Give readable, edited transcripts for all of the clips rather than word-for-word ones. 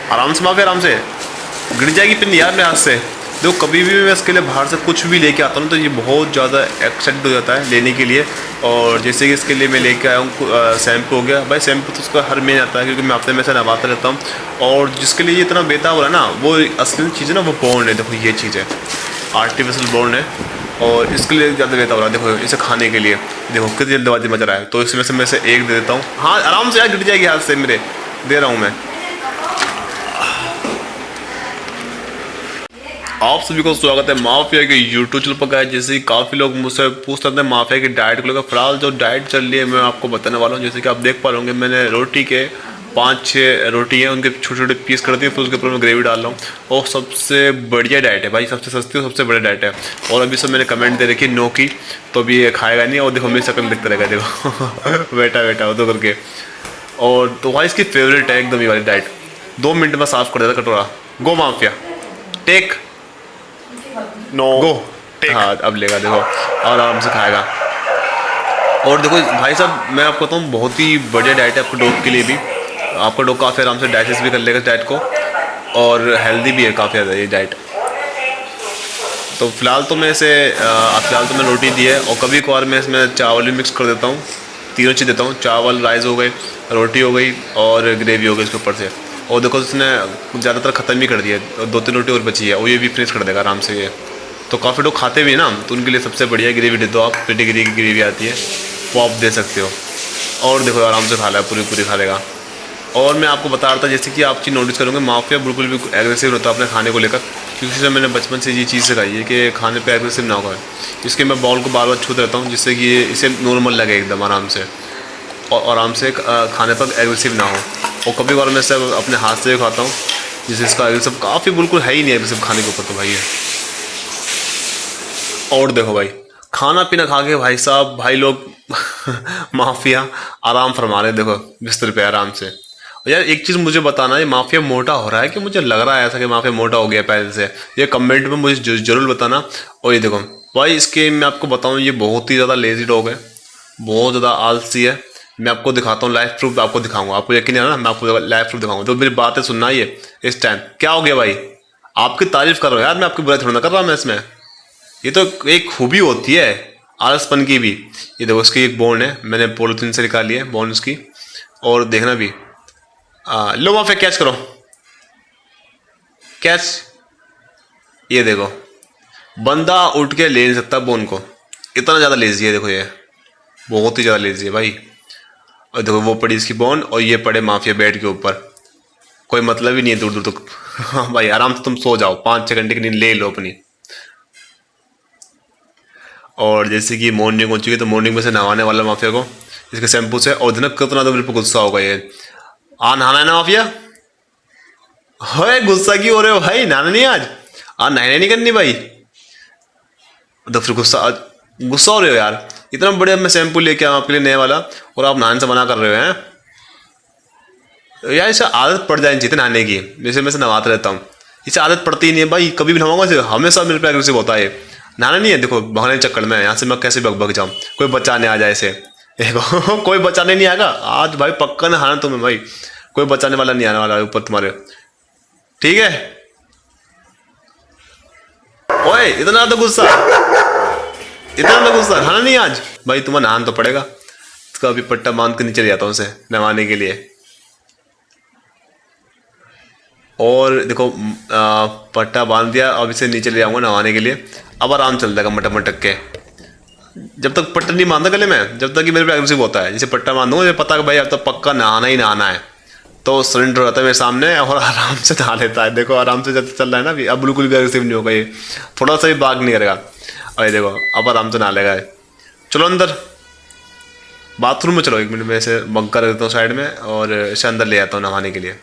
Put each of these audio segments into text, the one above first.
आराम से माफिया, आराम से। गिर जाएगी पिन यार मेरे हाथ से। देखो कभी भी मैं इसके लिए बाहर से कुछ भी लेके आता हूँ तो ये बहुत ज़्यादा एक्साइटेड हो जाता है लेने के लिए। और जैसे कि इसके लिए मैं लेके आया हूँ शैम्पू हो गया भाई। शैम्पू तो उसका हर महीने आता है क्योंकि मैं हफ्ते में से नहवाता रहता हूँ। और जिसके लिए ये इतना बेताब हो रहा है ना, वो असली चीज़ है ना, वो बॉन्ड है। देखो ये चीज़ है, आर्टिफिशियल बॉन्ड है और इसके लिए ज़्यादा बेताब हो रहा है। देखो इसे खाने के लिए देखो कितनी जल्दबाजी मचा रहा है। तो इसमें से मैं से एक दे देता हूँ। हाँ आराम से यार, गिर जाएगी हाथ से मेरे। दे रहा हूँ मैं। आप सभी को स्वागत है माफिया के यूट्यूब चैनल पर। गाइस जैसे कि काफ़ी लोग मुझसे पूछते हैं माफिया की डाइट को लेकर। फिलहाल जो डाइट चल रही है मैं आपको बताने वाला हूँ। जैसे कि आप देख पा रहे होंगे, मैंने रोटी के 5-6 रोटी हैं, उनके छोटे छोटे पीस कर दिए, फिर उसके ऊपर मैं ग्रेवी डाल रहा हूँ। और सबसे बढ़िया डाइट है भाई, सबसे सस्ती और सबसे बढ़िया डाइट है। और अभी सब मैंने कमेंट दे रखी नो की, तो अभी ये खाएगा नहीं। और देखो मेरी शक्ल दिखता रहेगा, देखो बेटा बेटा उधर करके। और तो भाई इसकी फेवरेट है एकदम ये वाली डाइट। 2 मिनट में साफ कर देता कटोरा। गो माफिया टेक। No go take. हाँ अब लेगा देखो, और आराम से खाएगा। और देखो भाई साहब, मैं आपको बताऊँ बहुत ही बढ़िया डाइट है आपके डॉग के लिए भी। आपका डॉग काफ़ी आराम से डाइजेस्ट भी कर लेगा इस डाइट को, और हेल्दी भी है काफ़ी ज़्यादा ये डाइट। तो फिलहाल तो मैं इसे फिलहाल तो मैं रोटी दी है, और कभी कभार मैं इसमें चावल भी मिक्स कर देता हूँ। तीनों चीज़ देता हूँ, चावल राइस हो गए, रोटी हो गई और ग्रेवी हो गई इसके ऊपर से। और देखो उसने ज़्यादातर ख़त्म भी कर दिया है, 2-3 रोटी और बची है, और ये भी फिनिश कर देगा आराम से ये। तो काफ़ी लोग खाते भी हैं ना, तो उनके लिए सबसे बढ़िया ग्रेवी दे दो आप। पेडिग्री की ग्रेवी आती है, वो आप दे सकते हो। और देखो आराम से खा लेगा, पूरी पूरी खा लेगा। और मैं आपको बता रहा था, जैसे कि आप चीज़ नोटिस करोगे, माफिया बिल्कुल भी एग्रेसिव होता है अपने खाने को लेकर। क्योंकि से मैंने बचपन से ये चीज़ सिखाई है कि खाने पे एग्रेसिव ना हो। इसके मैं बॉल को बार बार छूते रहता हूँ, जिससे कि ये इसे नॉर्मल लगे एकदम आराम से, और आराम से खाने पर एग्रेसिव ना हो। और कभी बार मैं सब अपने हाथ से भी खाता हूँ, जिससे इसका एग्रेसिव काफ़ी बिल्कुल है ही नहीं एग्रेसिव खाने के ऊपर तो भाई है। और देखो भाई, खाना पीना खा के भाई साहब भाई लोग माफिया आराम फरमा रहे। देखो बिस्तर पे आराम से। और यार एक चीज़ मुझे बताना, ये माफिया मोटा हो रहा है कि मुझे लग रहा है ऐसा कि माफिया मोटा हो गया पहले से? ये कमेंट में मुझे ज़रूर बताना। और ये देखो भाई, इसके मैं आपको बताऊँ, ये बहुत ही ज़्यादा लेजी डॉग है, बहुत ज़्यादा आलसी है। मैं आपको दिखाता हूँ, लाइव प्रूफ आपको दिखाऊंगा। आपको यकीन है ना, मैं आपको लाइव प्रूफ दिखाऊंगा। तो मेरी बातें सुनना ये इस टाइम क्या हो गया भाई? आपकी तारीफ कर रहा हूँ यार, मैं आपकी बुराई थोड़ा ना कर रहा मैं इसमें। ये तो एक खूबी होती है आलसपन की भी। ये देखो इसकी एक बॉन्ड है, मैंने पॉलिथीन से निकाली है बॉन्ड उसकी। और देखना भी, लो माफिया कैच करो, कैच। ये देखो बंदा उठ के ले नहीं सकता बॉन्ड को, इतना ज़्यादा लेजी है। देखो ये बहुत ही ज़्यादा लेजी है भाई। और देखो वो पड़ी इसकी बॉन्ड, और ये पड़े माफिया बेड के ऊपर। कोई मतलब ही नहीं है दूर दूर तक। हाँ भाई आराम से तुम सो जाओ, 5-6 घंटे की नींद ले लो अपनी। और जैसे कि मॉर्निंग हो चुकी है, तो मॉर्निंग में से नहाने वाला माफिया को इसके शैम्पू से। और दिन कितना तो मेरे पे गुस्सा होगा ये। नहाना है ना माफिया? है गुस्सा क्यों हो रहे हो भाई? नहाना नहीं आज? नहाने नहीं करनी भाई? तो फिर गुस्सा हो रहे हो यार? इतना बढ़िया मैं शैम्पू लेके आऊँ आपके लिए नया वाला, और आप नहाने से मना कर रहे हो हैं? यार इसे आदत पड़ जानी चाहिए नहाने की। जैसे मैं से नहाता रहता हूँ, इसे आदत पड़ती ही नहीं है भाई। कभी भी नहाऊंगा इसे, हमेशा मेरे पे एग्रेसिव होता है। नहाना नहीं है, देखो भगने चक्कर में यहाँ से मैं कैसे भग जाऊँ, कोई बचाने आ जाए इसे। देखो कोई बचाने नहीं आएगा आज भाई, पक्का नहाना तुम्हें भाई। कोई बचाने वाला नहीं आने वाला ऊपर तुम्हारे, ठीक है? ओए इतना ज़्यादा गुस्सा, इतना ज़्यादा गुस्सा, नहाना नहीं आज भाई? तुम्हें नहाना तो पड़ेगा। इसका अभी पट्टा बांध के नीचे ले जाता हूँ उसे नहवाने के लिए। और देखो पट्टा बांध दिया, अब इसे नीचे ले जाऊंगा नहाने के लिए। अब आराम चल जाएगा मटक मटक के। जब तक पट्टा नहीं बांधा गले में, जब तक कि मेरे पे एग्रेसिव होता है। जैसे पट्टा बांधूंगा, मुझे पता है कि भाई अब तो पक्का नहाना ही नहाना है, तो सरेंडर रहता है मेरे सामने और आराम से नहा लेता है। देखो आराम से चल रहा है ना अभी, अब बिल्कुल भी एग्रेसिव नहीं होगा ये, थोड़ा सा भी बाग नहीं करेगा। और ये देखो अब आराम से नहा लेगा ये। चलो अंदर बाथरूम में चलो, 1 मिनट में इसे बंकर कर देता हूँ साइड में, और इसे अंदर ले आता हूँ नहाने के लिए।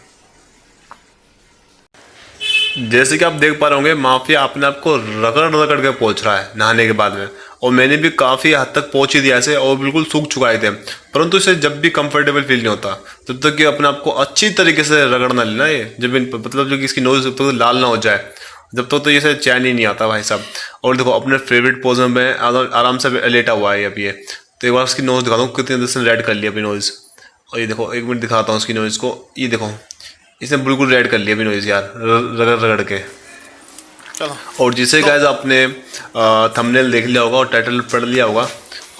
जैसे कि आप देख पा रहे होंगे, माफिया अपने आप को रगड़ रगड़ के पहुंच रहा है नहाने के बाद में। और मैंने भी काफ़ी हद तक पहुंच ही दिया इसे, और बिल्कुल सूख चुका है थे। परंतु इसे जब भी कंफर्टेबल फील नहीं होता, तब तक कि अपने आप को अच्छी तरीके से रगड़ना लेना ये, जब मतलब जो कि इसकी नोज जब तक लाल ना हो जाए, जब तक तो ये से चैन ही नहीं आता भाई साहब। और देखो अपने फेवरेट पोज में आराम से लेटा हुआ है अभी ये। तो एक बार उसकी नोज दिखाता हूँ कितनी देर से रेड कर लिया अपनी नोज। और ये देखो 1 मिनट दिखाता हूँ उसकी नोज को। ये देखो इसने बिल्कुल रेड कर लिया बिनोइस यार, रगड़ रगड़ के। चलो। और जिसे गाइस आपने थंबनेल देख लिया होगा और टाइटल पढ़ लिया होगा,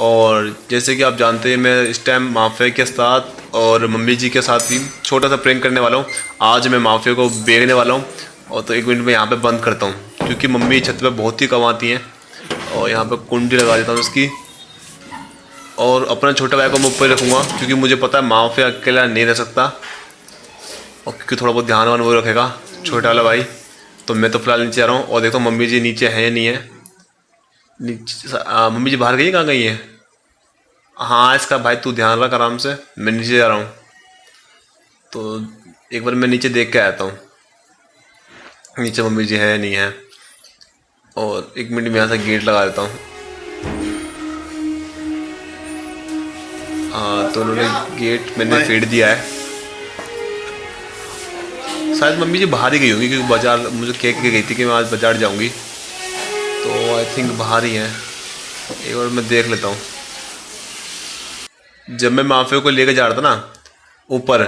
और जैसे कि आप जानते हैं मैं इस टाइम माफिया के साथ और मम्मी जी के साथ भी छोटा सा प्रैंक करने वाला हूँ। आज मैं माफिया को बेचने वाला हूँ, और तो 1 मिनट में यहाँ पे बंद करता हूँ क्योंकि मम्मी छत पे बहुत ही कमाती हैं। और यहाँ पे कुंडी लगा देता हूँ उसकी, और अपना छोटा भाई को मैं ऊपर रखूँगा क्योंकि मुझे पता है माफिया अकेला नहीं रह सकता, और क्योंकि थोड़ा बहुत ध्यान वान वो रखेगा छोटा वाला भाई। तो मैं तो फिलहाल नीचे आ रहा हूँ, और देखो मम्मी जी नीचे है या नहीं है। नीचे मम्मी जी बाहर गई है, कहाँ गई है? हाँ इसका भाई तू ध्यान रख आराम से, मैं नीचे जा रहा हूँ। तो एक बार मैं नीचे देख के आता हूँ नीचे मम्मी जी है या नहीं है, और 1 मिनट में यहाँ से गेट लगा देता हूँ। हाँ तो उन्होंने गेट मैंने फेड दिया है। शायद मम्मी जी बाहर ही गई होंगी क्योंकि बाजार मुझे कह के गई थी कि मैं आज बाजार जाऊंगी, तो आई थिंक बाहर ही है। एक बार मैं देख लेता हूँ। जब मैं माफिया को लेकर जा रहा था ना ऊपर,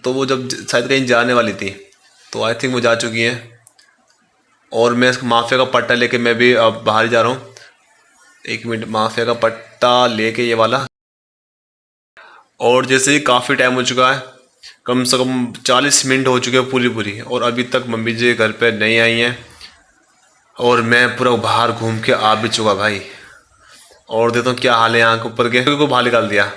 तो वो जब शायद कहीं जाने वाली थी, तो आई थिंक वो जा चुकी हैं। और मैं माफिया का पट्टा लेके मैं भी अब बाहर जा रहा हूँ। 1 मिनट, माफिया का पट्टा लेके ये वाला। और जैसे ही काफ़ी टाइम हो चुका है, कम से कम 40 मिनट हो चुके हैं पूरी, और अभी तक मम्मी जी घर पे नहीं आई हैं, और मैं पूरा बाहर घूम के आ भी चुका भाई। और देखता हूँ क्या हाल है यहाँ के ऊपर के को बाहर निकाल दिया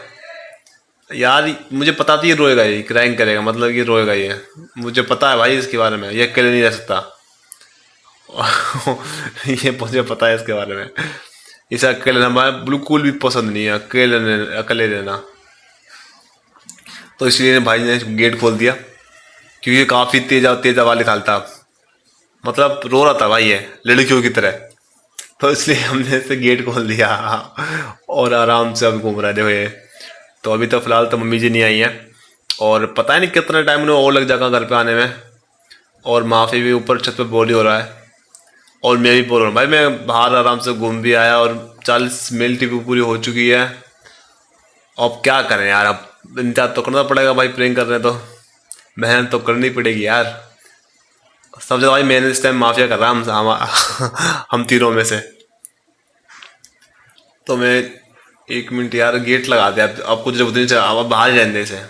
यार। मुझे पता था ये रोएगा, ये क्रैंक करेगा, मतलब ये रोएगा, ये मुझे पता है भाई इसके बारे में, ये अकेले नहीं रह सकता। ये मुझे पता है इसके बारे में, इसे अकेले रहना बिल्कुल भी पसंद नहीं है, अकेले रहना। तो इसलिए भाई ने गेट खोल दिया क्योंकि ये काफ़ी तेज आवाज़ निकालता, मतलब रो रहा था भाई ये लड़कियों की तरह। तो इसलिए हमने इसे गेट खोल दिया और आराम से अब घूम रहे थे ये। तो अभी तक फ़िलहाल तो मम्मी जी नहीं आई हैं, और पता ही नहीं कितना टाइम उन्हें और लग जाएगा घर पे आने में। और माफ़ी भी ऊपर छत पे बोल ही हो रहा है, और मैं भी बोल रहा हूँ भाई। मैं बाहर आराम से घूम भी आया, और 40 मिनट भी पूरी हो चुकी है। अब क्या करें यार, अब इंतजार तो करना पड़ेगा भाई, प्रैंक कर रहे हैं तो मेहनत तो करनी पड़ेगी यार। सब जगह भाई मैंने इस टाइम माफिया कर रहा हम तीनों में से। तो मैं 1 मिनट यार, गेट लगा दिया, आपको जरूरत नहीं चाहिए, आप बाहर ही रहने इसे।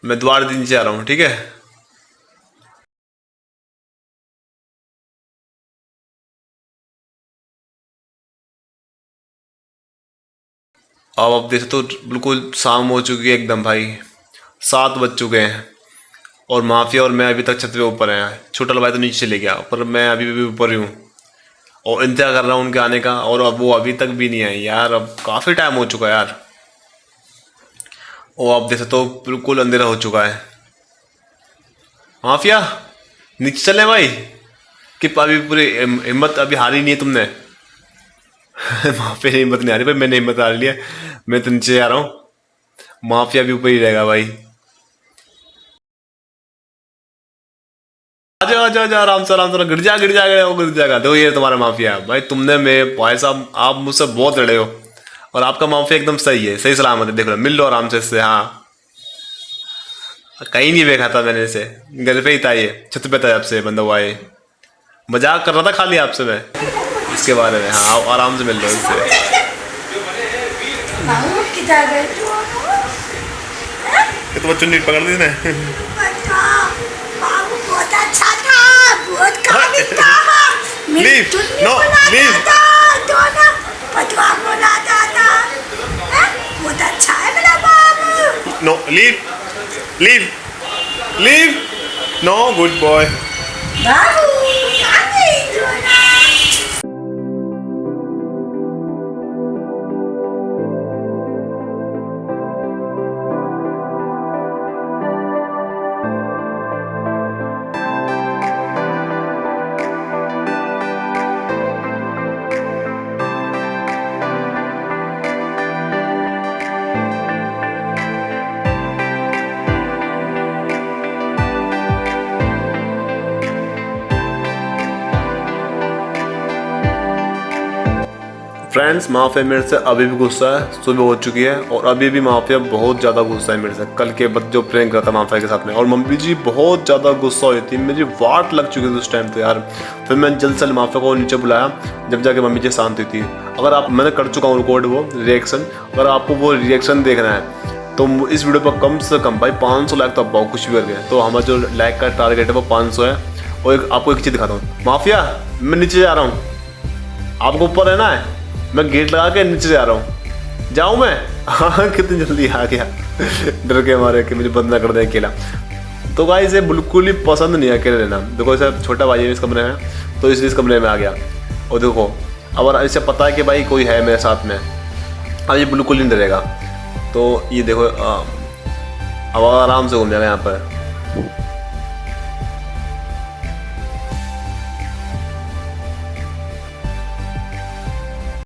मैं द्वार दिन से आ रहा हूँ, ठीक है। अब आप देखे तो बिल्कुल शाम हो चुकी है एकदम भाई, 7 बज चुके हैं, और माफिया और मैं अभी तक छत पे ऊपर हैं। छोटा भाई तो नीचे चले गया, पर मैं अभी भी ऊपर ही हूँ, और इंतजार कर रहा हूँ उनके आने का, और अब वो अभी तक भी नहीं आए यार। अब काफ़ी टाइम हो चुका है यार। और आप देखे तो बिल्कुल अंधेरा हो चुका है। माफिया नीचे चले भाई, कि अभी पूरी हिम्मत अभी हारी नहीं है तुमने? माफिया हिम्मत नहीं आ रही भाई, मैंने हिम्मत हार लिया, मैं तो नीचे आ रहा हूँ। माफिया भी ऊपर ही रहेगा भाई। आजा आजा आजा, आराम से गिर जा गिर जाएगा, वो गिर जाएगा। देखो ये तुम्हारा माफिया भाई, तुमने मेरे भाई साहब आप मुझसे बहुत लड़े हो, और आपका माफिया एकदम सही है, सही सलामत है। देख लो, मिल लो आराम से इससे। हाँ कहीं नहीं देखा था मैंने इसे, घर पे ही था, ये छत पे था आपसे बंदा हुआ ये। मजाक कर रहा था खाली आपसे मैं इसके बारे में। हाँ आराम से मिल लो इससे। ये तो बच्चों ने पकड़ ली ने। बहुत अच्छा था, बहुत खाली था। Leave, no leave. पतवा बुलाता था, बहुत अच्छा है मेरा बाबू। No leave, leave, leave, no good boy. बाबू कहाँ गई जोना? फ्रेंड्स माफिया मेरे से अभी भी गुस्सा है, सुबह हो चुकी है और अभी भी माफिया बहुत ज़्यादा गुस्सा है मेरे से। कल के बाद जो प्रैंक करा था माफिया के साथ में, और मम्मी जी बहुत ज़्यादा गुस्सा हुई थी, मेरी वाट लग चुकी थी उस टाइम तो यार। फिर मैंने जल्द से माफिया को नीचे बुलाया, जब जाके मम्मी जी शांत हुई थी। अगर आप, मैंने कर चुका हूँ रिकॉर्ड वो रिएक्शन, अगर आपको वो रिएक्शन देखना है तो इस वीडियो पर कम से कम भाई 500 लाइक तो आप बहुत कुछ भी कर गए। तो हमारा जो लाइक का टारगेट है वो 500 है। और आपको एक चीज़ दिखाता हूँ, माफिया मैं नीचे जा रहा हूँ, आपको ऊपर रहना है, मैं गेट लगा के नीचे जा रहा हूँ, जाऊँ मैं? हाँ कितनी जल्दी आ गया, डर के मारे कि मुझे बंद ना कर दे अकेला। तो भाई इसे बिल्कुल ही पसंद नहीं है अकेले रहना। देखो इसे छोटा भाई है इस कमरे में, तो इसलिए इस कमरे में आ गया। और देखो अब इसे पता है कि भाई कोई है मेरे साथ में, अब ये बिल्कुल नहीं डरेगा। तो ये देखो अब आराम से घूम जाएगा यहाँ पर।